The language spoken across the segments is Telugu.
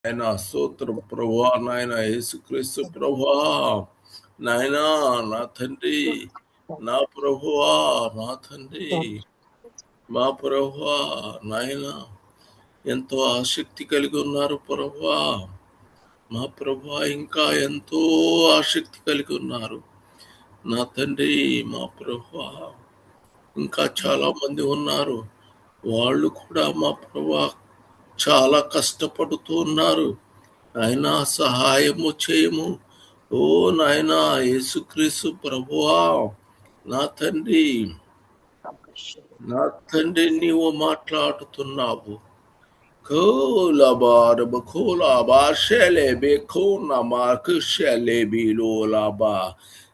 నాయన స్తోత్రం ప్రభువా, నాయన యేసుక్రీస్తు ప్రభువా, నాయన నా తండ్రి, నా ప్రభువా, నా తండ్రి, మా ప్రభువా, నాయన ఎంతో ఆసక్తి కలిగి ఉన్నారు ప్రభువా, మా ప్రభువా, ఇంకా ఎంతో ఆసక్తి కలిగి ఉన్నారు నా తండ్రి, మా ప్రభువా, ఇంకా చాలా మంది ఉన్నారు, వాళ్ళు కూడా మా ప్రభువా చాలా కష్టపడుతూ ఉన్నారు. నాయనా సహాయము చేయము. ఓ నాయనా యేసుక్రీస్తు ప్రభువా, నా తండ్రి, నా తండ్రి, నీవు మాట్లాడుతున్నావు. కోలబారబ కోలాబా షెలెబే కోనమాకు షెలెబి లోలాబా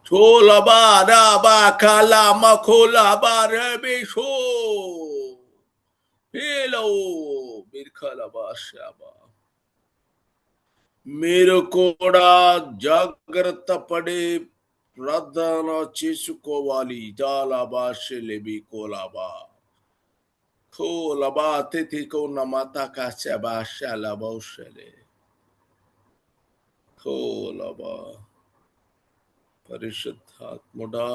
చోలబా రాబా కలామ కోలాబా రబి షో హేలో బిర్ఖలబా షాబా. మీరు కూడా జాగ్రత్త పడి ప్రార్థన చేసుకోవాలి. జాలాబా షెలెబి కోలాబా కోలబా తిథి కోనమాతా కాశబా షాలబా షెలే కోలబా. పరిశుద్ధాత్ముడా,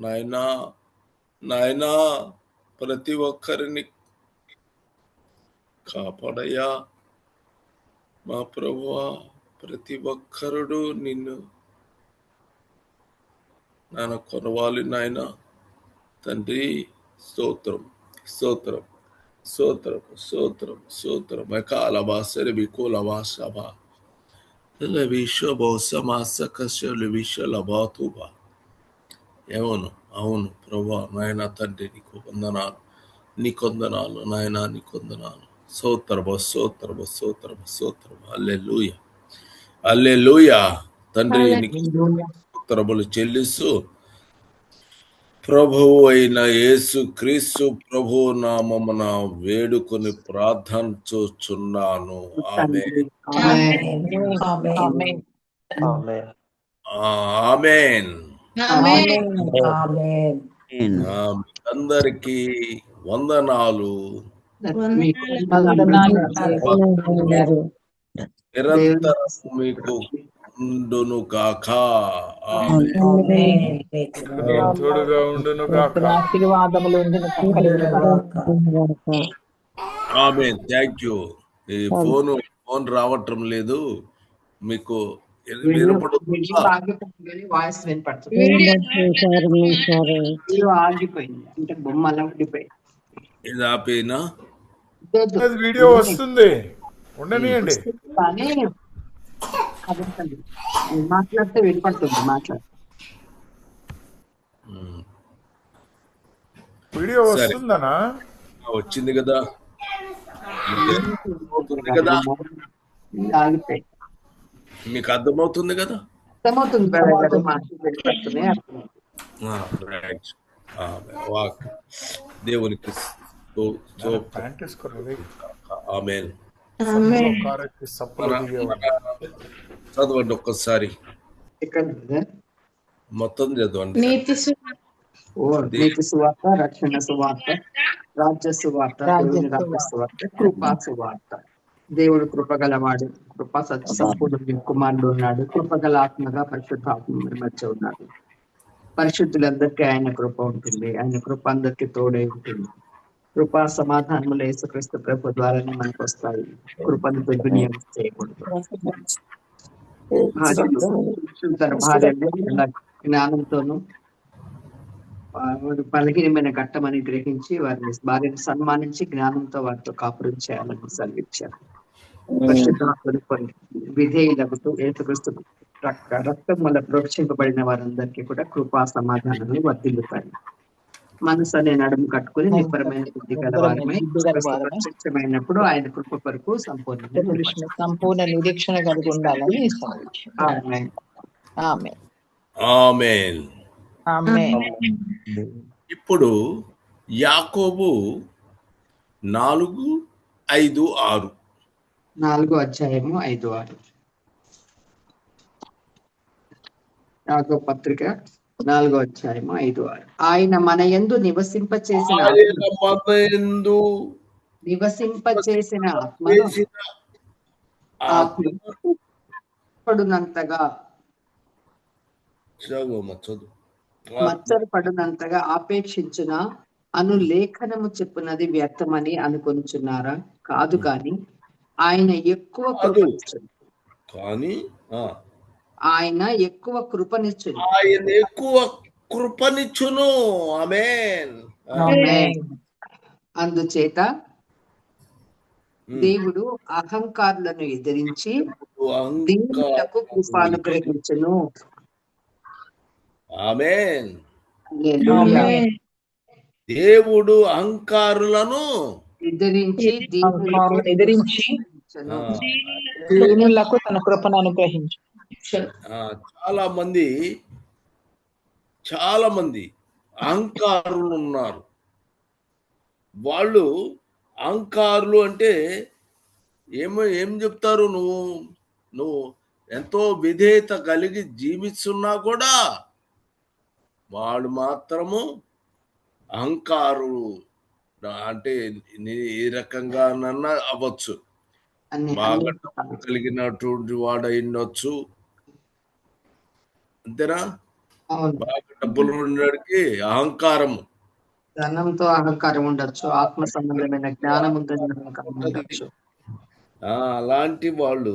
నాయనా, నాయనా, ప్రతి ఒక్కరిని కాపాడయ్యా మా ప్రభువా. ప్రతి ఒక్కరుడు నిన్ను నాన్న కొనవాలి నాయన తండ్రి. స్తోత్రం, స్తోత్రం, స్తోత్రం, స్తోత్రం, స్తోత్రం. కాలబా సెరబి కోలబా సభా అవును, అవును ప్రభా, నాయన తండ్రి, నీకు వందనాలు, నీకు వందనాలు నాయన, నీకు వందనాలు. స్తోత్రము, స్తోత్రము, స్తోత్రము, స్తోత్రము. హల్లెలూయా, హల్లెలూయా. తండ్రి నీకు స్తోత్రములు చెల్లిస్తూ ప్రభువు అయిన యేసు క్రీస్తు ప్రభు నామమున వేడుకొని ప్రార్థించుచున్నాను. ఆమేన్, ఆమేన్. అందరికీ వందనాలు. నిరంతరం మీకు ఉండును గాక. తోడుగా ఉండును గాక. ఆమేన్. Thank you. ఈ ఫోన్ రావటం లేదు మీకు. వాయిస్ వినపడుతుంది, ఆగిపోయింది అంటే బొమ్మ అలా ఉండిపోయింది. ఇది ఆపేనా? వీడియో వస్తుంది, ఉండనియండి. కానీ మాట్లాడితే వినపడుతుంది. వీడియో వస్తుందనా? వచ్చింది కదా, ఆగిపోయింది. మీకు అర్థమవుతుంది కదా? అర్థమవుతుంది. దేవునికి ఆమేన్. చదవండి ఒక్కసారి, మొత్తం చదవండి. నీతి సువార్త, రక్షణ సువార్త, రాజ్య సువార్త, దేవుని రాజ్య సువార్త, కృపా సువార్త. దేవుడు కృపగలవాడు, కృపా సత్య సంపూర్ణ కుమారుడు ఉన్నాడు. కృపగల ఆత్మగా పరిశుద్ధాత్మ మధ్య ఉన్నాడు. పరిశుద్ధులందరికీ ఆయన కృప ఉంటుంది. ఆయన కృప అందరికీ తోడై ఉంటుంది. కృపా సమాధానములు యేసుక్రీస్తు ప్రభు ద్వారానే మనకు వస్తాయి. కృపను దుర్వినియోగం చేయకూడదు. తన భార్యను జ్ఞానంతోనూ బలహీనమైన ఘట్టమని గ్రహించి వారిని భార్యను సన్మానించి జ్ఞానంతో వారితో కాపురం చేయాలని సెలవిచ్చారు. విధేయులకు యేసుక్రీస్తు రక్తం వల్ల ప్రోక్షింపబడిన వారందరికీ కూడా కృపా సమాధానాలు వర్ధిల్లుతాయి. మనసు అనే నడుము కట్టుకుని నిబ్బరమైన బుద్ధి గల వారమై ప్రత్యక్షమైనప్పుడు ఆయన కృప కొరకు సంపూర్ణ నిరీక్షణ కలిగి ఉండాలని ఆమేన్. ఇప్పుడు యాకోబు 4:5-6. 4వ అధ్యాయము 5-6. యాకోబు పత్రిక 4వ అధ్యాయము 5-6. ఆయన మన యందు నివసింపచేసిన ఆత్మ పడునంతగా చదువు మచ్చరు పడునంతగా ఆపేక్షించిన అను లేఖనము చెప్పున్నది వ్యర్థమని అనుకొనుచున్నారా? కాదు కాని ఆయన ఎక్కువ కృపనిచ్చును. కానీ ఆయన ఎక్కువ కృపనిచ్చును. ఆయన ఎక్కువ కృపనిచ్చును. ఆమేన్. అందుచేత దేవుడు అహంకారులను ఎదిరించి దీనులకు కృప అనుగ్రహించును. ఆమేన్. హల్లెలూయా. దేవుడు అహంకారులను ఎదిరించి దీనులకు తన కృపను అనుగ్రహించు. చాలా మంది అహంకారులు ఉన్నారు. వాళ్ళు అహంకారులు అంటే ఏం చెప్తారు? నువ్వు ఎంతో విధేయత కలిగి జీవిస్తున్నా కూడా వాడు మాత్రము అహంకారులు. అంటే ఏ రకంగానన్నా అవ్వచ్చు. బాగా డబ్బు కలిగినటువంటి వాడు అయ్యుండొచ్చు, అంతేనా? బాగా డబ్బులు ఉండడానికి అహంకారము, ధనంతో అహంకారం ఉండొచ్చు, ఆత్మ సంబంధమైన జ్ఞానం ఉండొచ్చు. అలాంటి వాళ్ళు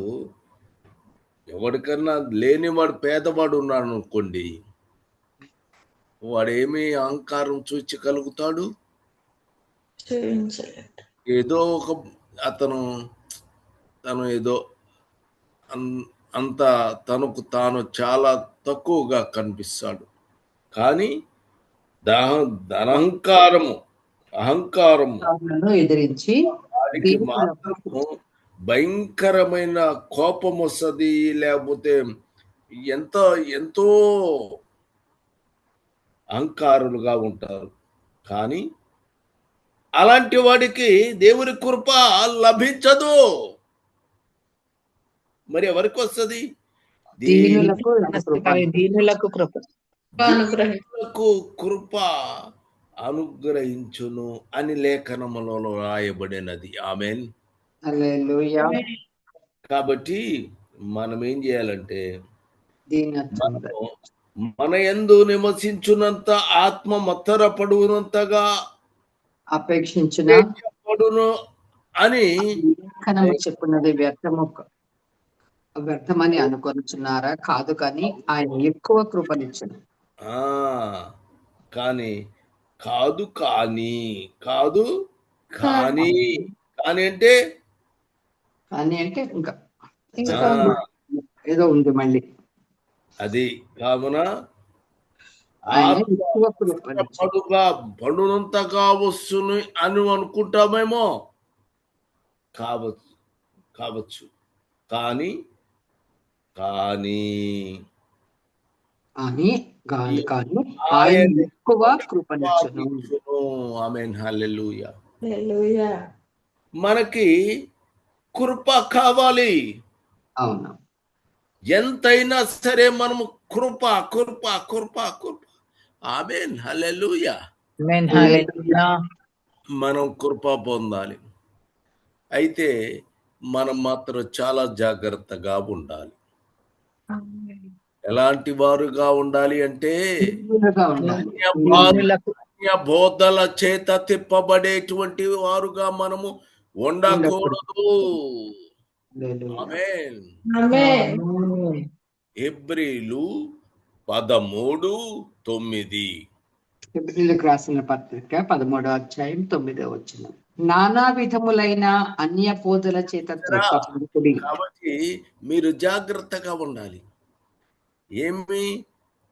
ఎవరికన్నా లేనివాడు పేదవాడు ఉన్నాడు అనుకోండి, వాడేమి అహంకారం చూచగలుగుతాడు? ఏదో ఒక తను ఏదో అంత తనకు తాను చాలా తక్కువగా కనిపిస్తాడు. కానీ అహంకారము ఎదిరించి వాడికి మాత్రము భయంకరమైన కోపం వస్తుంది. లేకపోతే ఎంతో అహంకారులుగా ఉంటారు. కానీ అలాంటి వాడికి దేవుని కృప లభించదు. మరి ఎవరికి వస్తుంది? దీనులకు కృప అనుగ్రహించును అని లేఖనములలో రాయబడినది. ఆమేన్. హల్లెలూయా. కాబట్టి మనం ఏం చేయాలంటే, మన యందు నివసించునంత ఆత్మ మత్తరపడునంతగా అపేక్షించును అని చెప్పున్నది వ్యర్థమని అనుకొనుచున్నారా? కాదు కానీ ఆయన ఎక్కువ కృపనిచ్చును. కానీ అంటే ఇంకా ఏదో ఉంది మళ్ళీ. అది కావున పడునంతగా వస్తుంది అని అనుకుంటామేమో, కావచ్చు. కానీ ఆయన ఎక్కువ కృపనిచ్చును. ఆమేన్. హల్లెలూయా. మనకి కృప కావాలి. అవును. ఎంతైనా సరే మనము కృప. ఆమేన్. హల్లెలూయా. మనం కృప పొందాలి. అయితే మనం మాత్రం చాలా జాగ్రత్తగా ఉండాలి. ఎలాంటి వారుగా ఉండాలి అంటే, బోధల చేత తిప్పబడేటువంటి వారుగా మనము ఉండకూడదు. ఆమేన్. హెబ్రీలు 13:9. హెబ్రీయులకు రాసిన పత్రిక 13వ అధ్యాయం 9వ వచనం. నానా విధములైన అన్య బోధల చేత త్రిప్పబడుకుడి. కాబట్టి మీరు జాగ్రత్తగా ఉండాలి.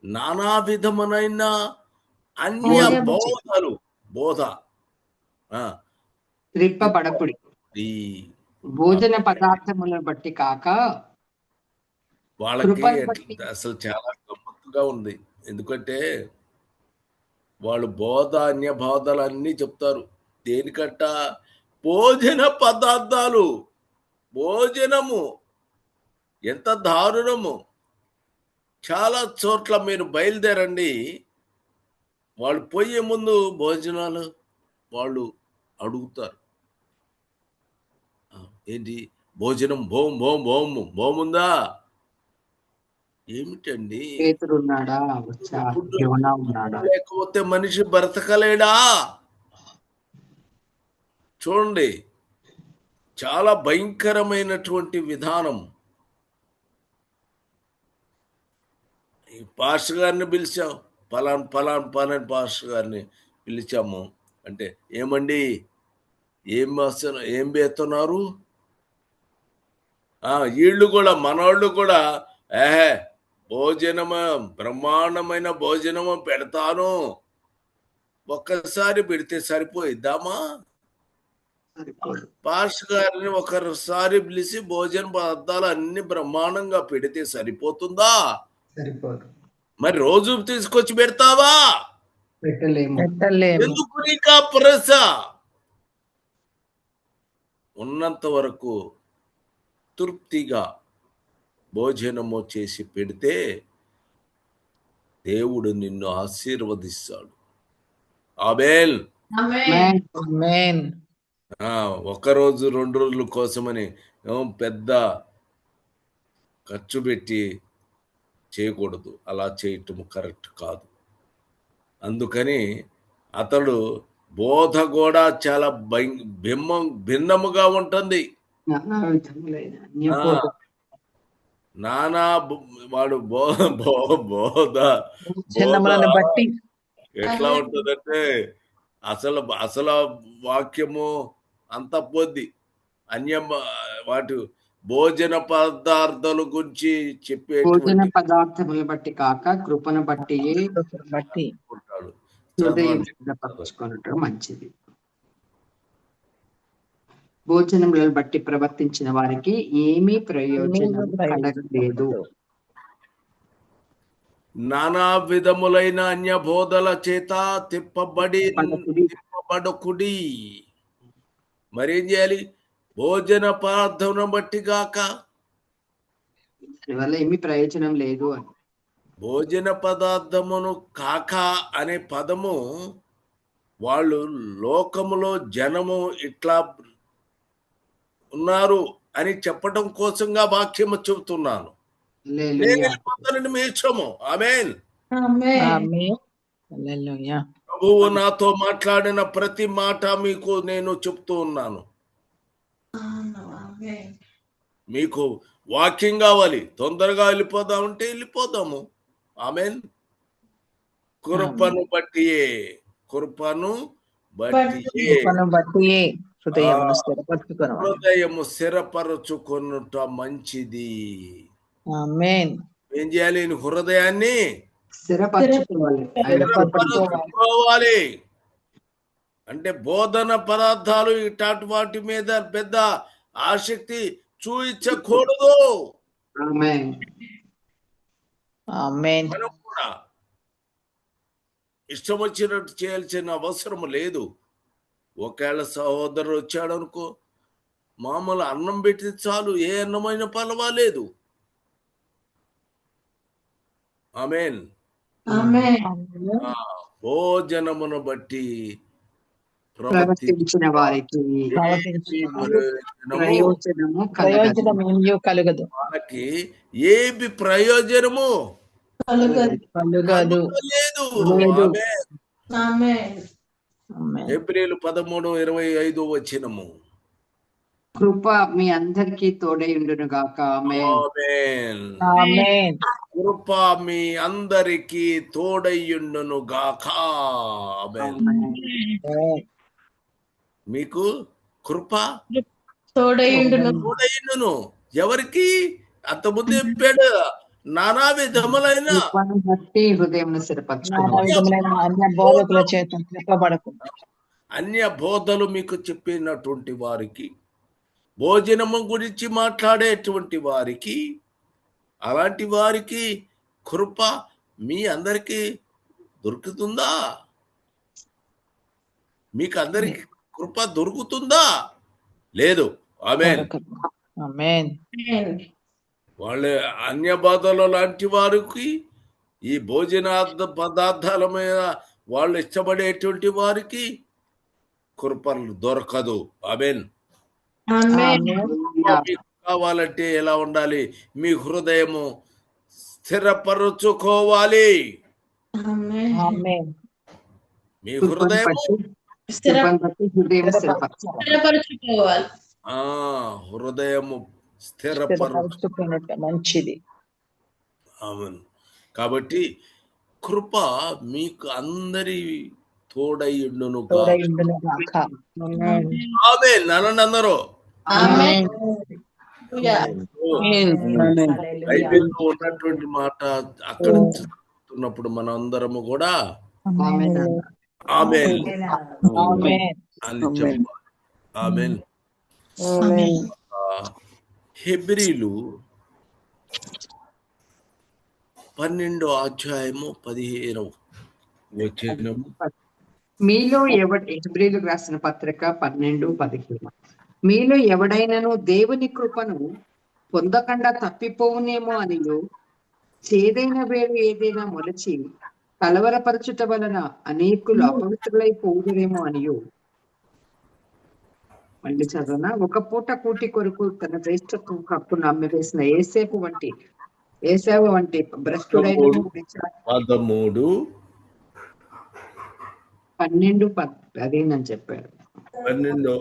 నానా విధములైన అన్య బోధ త్రిప్పబడకుడి. భోజన పదార్థములను బట్టి కాక వాళ్ళకి అసలు చాలా గమ్మత్తుగా ఉంది. ఎందుకంటే వాళ్ళు అన్య బోధలు అన్నీ చెప్తారు. దేనికంట? భోజన పదార్థాలు, భోజనము. ఎంత దారుణము! చాలా చోట్ల మీరు బయలుదేరండి, వాళ్ళు పోయే ముందు భోజనాలు వాళ్ళు అడుగుతారు. ఏంటి భోజనం భోం భోం భోం భోముందా? ఏమిటండి? పేతురు ఉన్నాడా? వచ్చా? ఫుడ్ యోనా ఉన్నాడా? లేకపోతే మనిషి బ్రతకలేడా? చూడండి, చాలా భయంకరమైనటువంటి విధానం. ఈ పాస్టర్ గారిని పిలిచాం, పలాన్ పాస్టర్ గారిని పిలిచాము అంటే, ఏమండి ఏం వేస్తున్నారు? వీళ్ళు కూడా మనోళ్ళు కూడా భోజనము, బ్రహ్మాండమైన భోజనము పెడతాను, ఒక్కసారి పెడితే సరిపోయిద్దామా? పాస్టర్ గారిని ఒకసారి పిలిచి భోజన పదార్థాలు అన్ని బ్రహ్మాండంగా పెడితే సరిపోతుందా? సరిపోదు. మరి రోజు తీసుకొచ్చి పెడతావా? పెట్టలేము. ఎందుకు నీకా ప్రస? ఉన్నంత వరకు తృప్తిగా భోజనము చేసి పెడితే దేవుడు నిన్ను ఆశీర్వదిస్తాడు. ఆమేన్. ఆమేన్. ఒకరోజు 2 రోజుల కోసమని పెద్ద ఖర్చు పెట్టి చేయకూడదు. అలా చేయటం కరెక్ట్ కాదు. అందుకని అతడు బోధ కూడా చాలా భిన్నముగా ఉంటుంది. నానా వాడు బోధ బట్టి ఎట్లా ఉంటుందంటే అసలు వాక్యము అంత పోద్ది. వాటి భోజన పదార్థాల గురించి చెప్పే భోజన పదార్థములు బట్టి కాక కృపను బట్టి మంచిది. భోజనములను బట్టి ప్రవర్తించిన వారికి ఏమీ ప్రయోజనం కలగలేదు. నానా విధములైన అన్య బోధల చేత తిప్పబడుకుడి. మరేం చేయాలి? భోజన పదార్థం బట్టి గాక. వల్ల ఏమీ ప్రయోజనం లేదు అని. భోజన పదార్థమును కాక అనే పదము వాళ్ళు లోకములో జనము ఇట్లా ఉన్నారు అని చెప్పడం కోసంగా వాక్యము చెబుతున్నాను. ఆమేన్. ప్రభువు నాతో మాట్లాడిన ప్రతి మాట మీకు నేను చెప్తూ ఉన్నాను. మీకు వాక్యం కావాలి, తొందరగా వెళ్ళిపోదామంటే వెళ్ళిపోదాము. ఆమేన్. కృపను బట్టియే హృదయము స్థిరపరచుకొనుట మంచిది. ఆమేన్. ఏం చేయాలి? హృదయాన్ని స్థిరపరచుకోవాలి. అంటే బోధన పదార్థాలు ఇట్లాంటి వాటి మీద పెద్ద ఆసక్తి చూయించకూడదు. మనం కూడా ఇష్టం వచ్చినట్టు చేయాల్సిన అవసరం లేదు. ఒకవేళ సహోదరుడు వచ్చాడు అనుకో, మామూలు అన్నం పెట్టి చాలు, ఏ అన్నమైన పర్వాలేదు. ఆమేన్. భోజనమును బట్టి ప్రవర్తించిన వారికి ప్రయోజనము కలగదు. వాళ్ళకి ఏమి ప్రయోజనము కలుగలేదు. ఏప్రిల్ 13:25 వచనము. కృప మీ అందరికీ తోడైండును గాక. ఆమేన్. కృప మీ అందరికీ తోడైయుండును గాక. ఆమేన్. మీకు కృప తోడైయుండును. ఎవరికి? అంతకుముందు చెప్పాడు, నానా విధములైన అన్య బోధలు మీకు చెప్పినటువంటి వారికి, భోజనము గురించి మాట్లాడేటువంటి వారికి, అలాంటి వారికి కృప మీ అందరికీ దొరుకుతుందా? మీకు అందరికి కృప దొరుకుతుందా? లేదు. ఆమేన్. వాళ్ళ అన్య బాధల లాంటి వారికి, ఈ భోజన పదార్థాల మీద వాళ్ళు ఇష్టపడేటువంటి వారికి కృప దొరకదు. ఆమేన్. ఆమేన్. మీకు కావాలంటే ఎలా ఉండాలి? మీ హృదయము స్థిరపరుచుకోవాలి. ఆమేన్. మీ కృపను హృదయము బట్టి హృదయం స్థిరపరచాలి. స్థిరపరచుకోవాలి. హృదయము స్థిరపరచుకున్నట్టు మంచిది. అవును. కాబట్టి కృప మీకు అందరి తోడైయుండును గాక. తోడైయుండును గాక. ఆమేన్. ఆమేన్ అనండి అందరూ. ఆమేన్. హల్లెలూయా. బైబిల్లో ఉన్నటువంటి మాట అక్కడ చదువుతున్నప్పుడు మనం అందరము కూడా ఆమేన్. ఆమేన్ ఆమేన్. అని చెప్పాలి. ఆమేన్. హెబ్రీలు 12వ అధ్యాయము 15వ వచనము. మీలో హెబ్రీయులకు రాసిన పత్రిక 12:15. మీలో ఎవడైనను దేవుని కృపను పొందకుండా తప్పిపోవునేమో అనియు చేదైన వేరు ఏదైనా మొలచి కలవరపరచుట వలన అనేకులు అపవిత్రులైపోదురేమో అనియు. మళ్ళీ చదవనా? ఒక పూట కూటి కొరకు తన జ్యేష్ఠత్వం హక్కును అమ్మివేసిన ఏసావు వంటి భ్రష్టుడైన 13 12:15 చెప్పారు. 12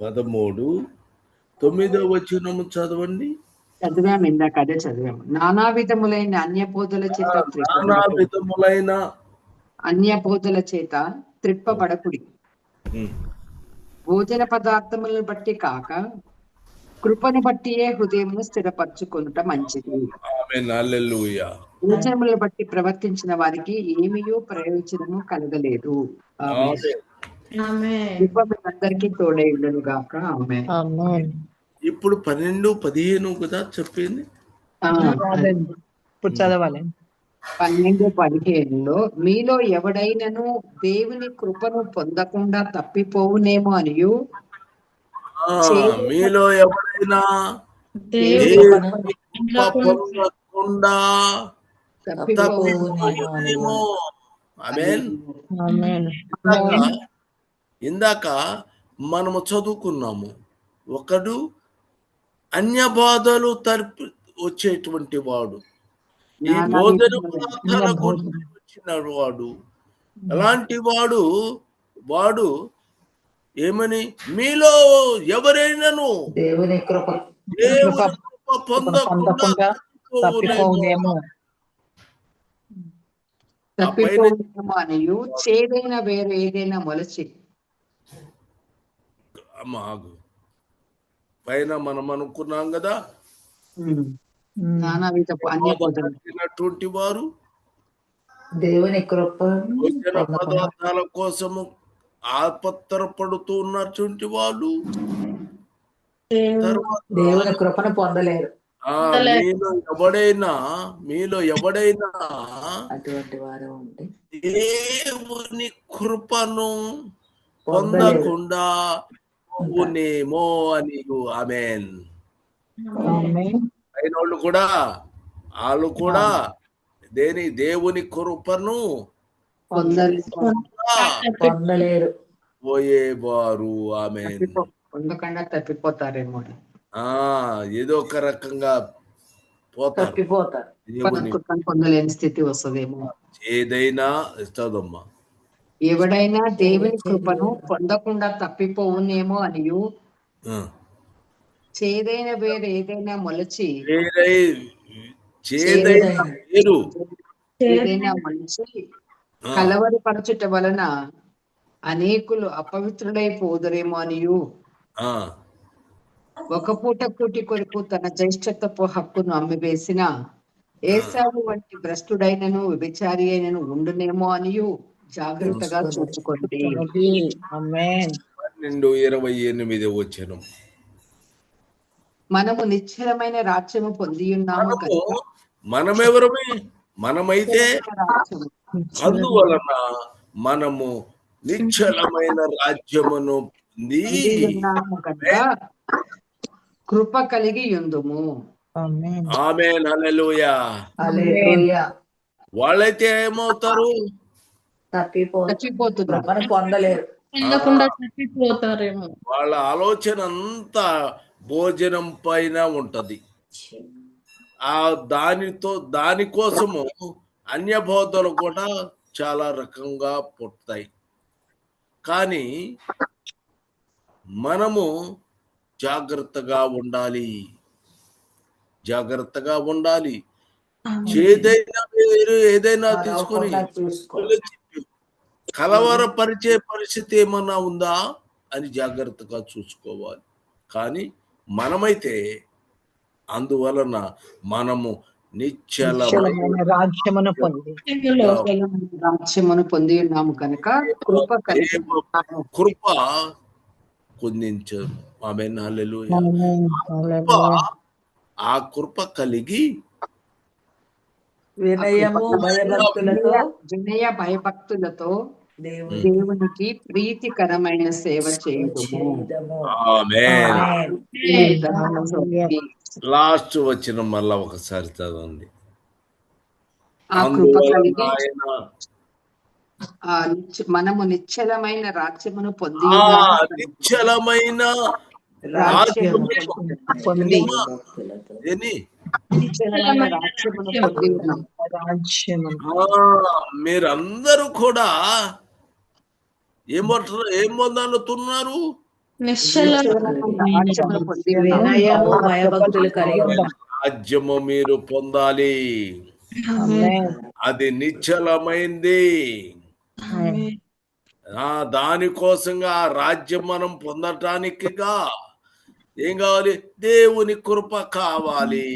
13 9వ వచనము చదవండి. చదివాము, ఇందాక అదే చదివాము. నానా విధములైన అన్యబోధల చేత త్రిప్పబడకుడి. భోజన పదార్థములను బట్టి కాక కృపను బట్టియే హృదయమును స్థిరపరచుకొనుట మంచిది. ఆమేన్. హల్లెలూయా. భోజనములను బట్టి ప్రవర్తించిన వారికి ఏమీయో ప్రయోజనము కలగలేదు. అందరికీ తోడైండును గాక. ఆమేన్. ఆమేన్. ఇప్పుడు 12-15 కదా చెప్పింది. ఇప్పుడు చదవాలి. 12:15 మీలో ఎవడైనను దేవుని కృపను పొందకుండా తప్పిపోవునేమో అనియు మీలో ఎవరైనా దేవుని కృప పొందకుండా తప్పిపోవునేమో. ఆమేన్. ఆమేన్. ఇందాక మనము చదువుకున్నాము, ఒకడు అన్య బాధలు వచ్చేటువంటి వాడు, ఈ భోజన పదార్థాల గురించి వచ్చిన వాడు. అలాంటి వాడు ఏమని, మీలో ఎవరైనాను దేవుని కృప పొందకుండా తప్పిపోవునేమో అనియు చేదైన వేరు ఏదైనా మొలచి. పైన మనం అనుకున్నాం కదా, నానాటువంటి వారు దేవుని కృప భోజన పదార్థాల కోసము ఆపత్తరపడుతూ ఉన్నటువంటి వాళ్ళు దేవుని కృపను పొందలేరు. మీలో ఎవడైనా అటువంటి వారు ఉంటే దేవుని కృపను పొందకుండా పోవునేమో అని. ఆమేన్. అయినోళ్ళు కూడా వాళ్ళు కూడా దేవుని కృపను పొందలేరు పోయేవారు. ఆమేన్. పొందకుండా తప్పిపోతారేమో, ఏదో ఒక రకంగా తప్పిపోతారు. పొందలేని స్థితి వస్తుందేమో. ఏదైనా ఇస్తుందమ్మా. ఎవడైనా దేవుని కృపను పొందకుండా తప్పిపోవునేమో అనియు చేదైన వేరు ఏదైనా మొలచి కలవరపరచుట వలన అనేకులు అపవిత్రులైపోదురేమో అనియు. ఒక పూట కూటి కొరకు తన జ్యేష్ఠత్వపు హక్కును అమ్మివేసిన ఏసావు వంటి భ్రష్టుడైనను వ్యభిచారి అయినను ఉండునేమో అనియు జాగ్రత్తగా చూచుకోండి. 12:28 వచనం. మనము నిశ్చలమైన రాజ్యము పొంది ఉన్నాము. మనమెవరమే? మనమైతే అందువలన మనము నిశ్చలమైన రాజ్యమును పొంది ఉన్నాము కనుక కృప కలిగి ఉందుము. ఆమేన్. హల్లెలూయా. వాళ్ళైతే ఏమవుతారు? తప్పిపోతున్నారు, పొందలేరు. వెళ్ళకుండా తప్పిపోతారేమో. వాళ్ళ ఆలోచన అంతా భోజనం పైన ఉంటది. ఆ దానికోసము అన్య బోధలు కూడా చాలా రకంగా పుడతాయి. కానీ మనము జాగ్రత్తగా ఉండాలి. ఏదైనా తీసుకొని కలవరపరిచే పరిస్థితి ఏమన్నా ఉందా అని జాగ్రత్తగా చూసుకోవాలి. కానీ మనమైతే అందువలన మనము నిశ్చలమైన రాజ్యమును పొంది ఉన్నాము కనుక కృప పొందించారు. ఆమేన్, హల్లెలూయా. ఆ కృప కలిగి వినయ భయభక్తులతో దేవునికి ప్రీతికరమైన సేవ చేయడము. ఆమేన్. లాస్ట్ వచ్చిన మళ్ళా ఒకసారి చదవండి. మనము నిశ్చలమైన రాజ్యమును పొంది నిశ్చలమైన మీరందరూ కూడా ఏం పొందాలనుతున్నారు? రాజ్యము మీరు పొందాలి. అది నిశ్చలమైంది. దానికోసంగా ఆ రాజ్యం మనం పొందటానికిగా ఏం కావాలి? దేవుని కృప కావాలి.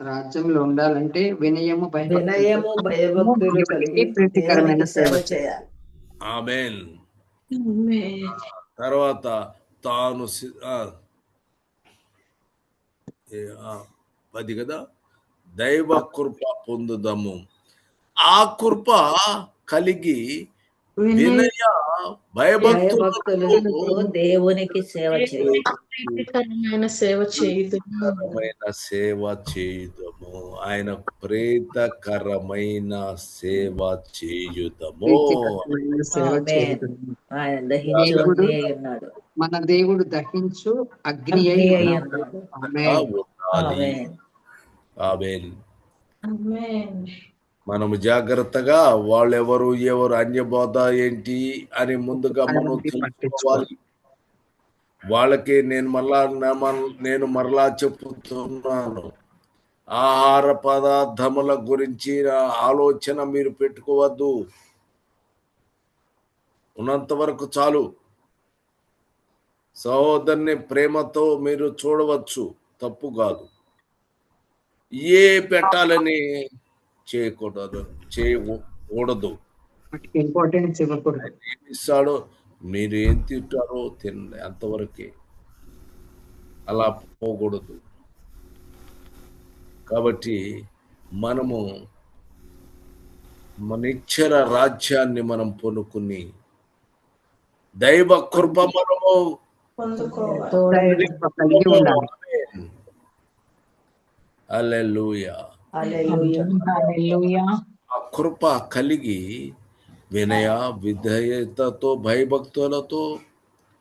రాజ్యంలో ఉండాలంటే వినయము భయభక్తులు కలిగి ప్రీతికరమైన సేవ చేయాలి. ఆమేన్. తర్వాత తాను 10 కదా, దైవ కృప పొందుదాము. ఆ కృప కలిగి వినయ భయభక్తులతో దేవునికి సేవ చేయుదము. ఆయన ప్రీతకరమైన సేవ చేయుదము. మన దేవుడు దహించు అగ్ని మనము జాగ్రత్తగా ఎవరు అన్య బోధ ఏంటి అని ముందుగా మనం తెలుసుకోవాలి. వాళ్ళకి నేను మరలా చెప్పుతున్నాను, ఆహార పదార్థముల గురించి ఆలోచన మీరు పెట్టుకోవద్దు. ఉన్నంత వరకు చాలు. సహోదరుని ప్రేమతో మీరు చూడవచ్చు, తప్పు కాదు. ఏ పెట్టాలని చేయకూడదు. ఇంపార్టెన్స్ ఇవ్వకూడదు. ఇస్తాడో మీరు ఏం తింటారో తినండి, అంతవరకే. అలా పోకూడదు. కాబట్టి మనము మన నిశ్చల రాజ్యాన్ని మనం పొందుకుని దైవ కృప మనము హల్లెలూయా. ఆ కృప కలిగి వినయ విధేయతతో భయభక్తులతో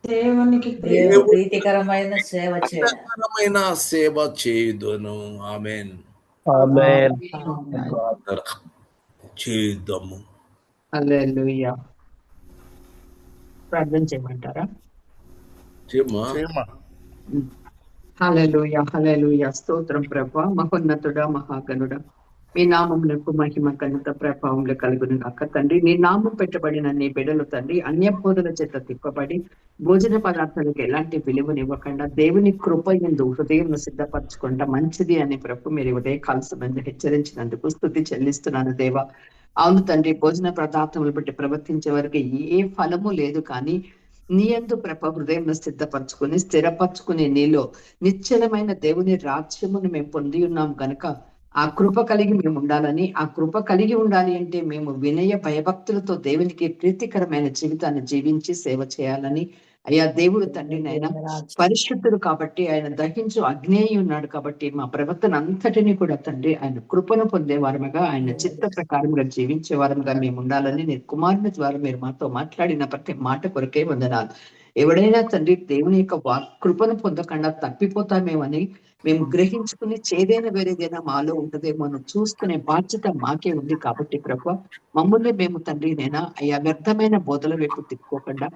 దేవునికి ప్రీతికరమైన సేవ చేయుదును. ఆమేన్. చేద్దాము. హల్లెలూయా. ప్రార్థన చేయమంటారా? హల్లెలూయా, హల్లెలూయా. స్తోత్రం ప్రభా, మహోన్నతుడా, మహాగణుడా, మీ నామమునకు మహిమ ఘనత ప్రభావములు కలుగును గాక తండ్రి. నీ నామం పెట్టబడిన నీ బిడ్డలు తండ్రి అన్య బోధల చేత తిప్పబడి భోజన పదార్థాలకు ఎలాంటి విలువనివ్వకుండా దేవుని కృప యందు హృదయం సిద్ధపరచుకుంటా మంచిది అని ప్రభు మీరు ఉదయకాల సమయంలో హెచ్చరించినందుకు స్తుతి చెల్లిస్తున్నాను దేవా. అవును తండ్రి, భోజన పదార్థములు బట్టి ప్రవర్తించే వరకు ఏ ఫలము లేదు, కానీ నీ యందు ప్రభ హృదయం సిద్ధపరచుకుని స్థిరపరచుకుని నీలో నిశ్చలమైన దేవుని రాజ్యమును మేము పొంది ఉన్నాం కనుక ఆ కృప కలిగి మేము ఉండాలని, ఆ కృప కలిగి ఉండాలి అంటే మేము వినయ భయభక్తులతో దేవునికి ప్రీతికరమైన జీవితాన్ని జీవించి సేవ చేయాలని అయ్యా దేవుడు తండ్రి నాయన పరిశుద్ధుడు కాబట్టి, ఆయన దహించు అగ్నేయి ఉన్నాడు కాబట్టి మా ప్రవర్తన అంతటిని కూడా తండ్రి ఆయన కృపను పొందే వారముగా, ఆయన చిత్త ప్రకారంగా జీవించే వారముగా మేము ఉండాలని నీ కుమారుని ద్వారా మీరు మాతో మాట్లాడిన ప్రతి మాట కొరకే వందనాలు. ఎవడైనా తండ్రి దేవుని యొక్క కృపను పొందకుండా తప్పిపోతామేమని మేము గ్రహించుకుని చేదైన వేరేదైనా మాలో ఉంటదేమో అని చూసుకునే బాధ్యత మాకే ఉంది కాబట్టి ప్రభు మమ్మల్ని మేము తండ్రి నేనా అయ్యా వ్యర్థమైన బోధల వైపు తిప్పుకోకుండా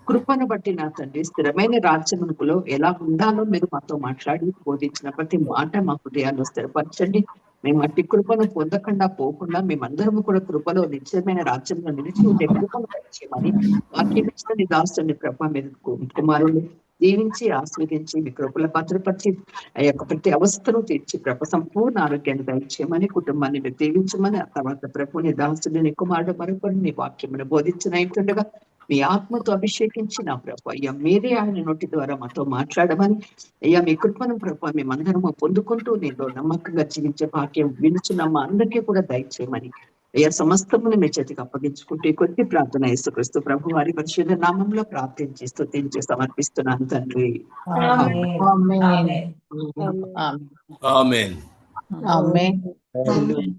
కృపను బట్టి నా తండ్రి స్థిరమైన రాజ్యమునుకులో ఎలా ఉండాలో మీరు మాతో మాట్లాడి బోధించిన ప్రతి మాట మా హృదయాల్లో స్థిరపరచండి. మేము అట్టి కృపను పొందకుండా పోకుండా మేమందరము కూడా కృపలో నిశ్చయమైన రాజ్యంలో నిలిచి ఉండే కృపను పరిచయమని వాక్యం ఇచ్చిన నీ దాసుని ప్రభ మీద కుమారుని దీవించి ఆస్వాదించి మీ కృపల భద్రపరిచి ఆ యొక్క ప్రతి అవస్థను తీర్చి ప్రభ సంపూర్ణ ఆరోగ్యాన్ని దయచేయమని కుటుంబాన్ని మీరు దీవించమని ఆ తర్వాత ప్రభుని దాసుని నీ కుమారుడు మరొకరు నీ వాక్యమును బోధించినట్టుండగా మీ ఆత్మతో అభిషేకించి నా ప్రభు అయ్యా మీరే ఆయన నోటి ద్వారా మాతో మాట్లాడమని అయ్యా మీ కృపను ప్రభు మేమందరము పొందుకుంటూ నీలో నమ్మకంగా జీవించే భాగ్యం వినుచున్న మా అందరికీ కూడా దయచేయమని అయ్యా సమస్తమును మీ చేతికి అప్పగించుకుంటే కొద్ది ప్రార్థన యేసుక్రీస్తు ప్రభు వారి పరిశుద్ధ నామంలో ప్రార్థించి స్తుతించి సమర్పిస్తున్నాను తండ్రి. ఆమేన్. ఆమేన్. ఆమేన్.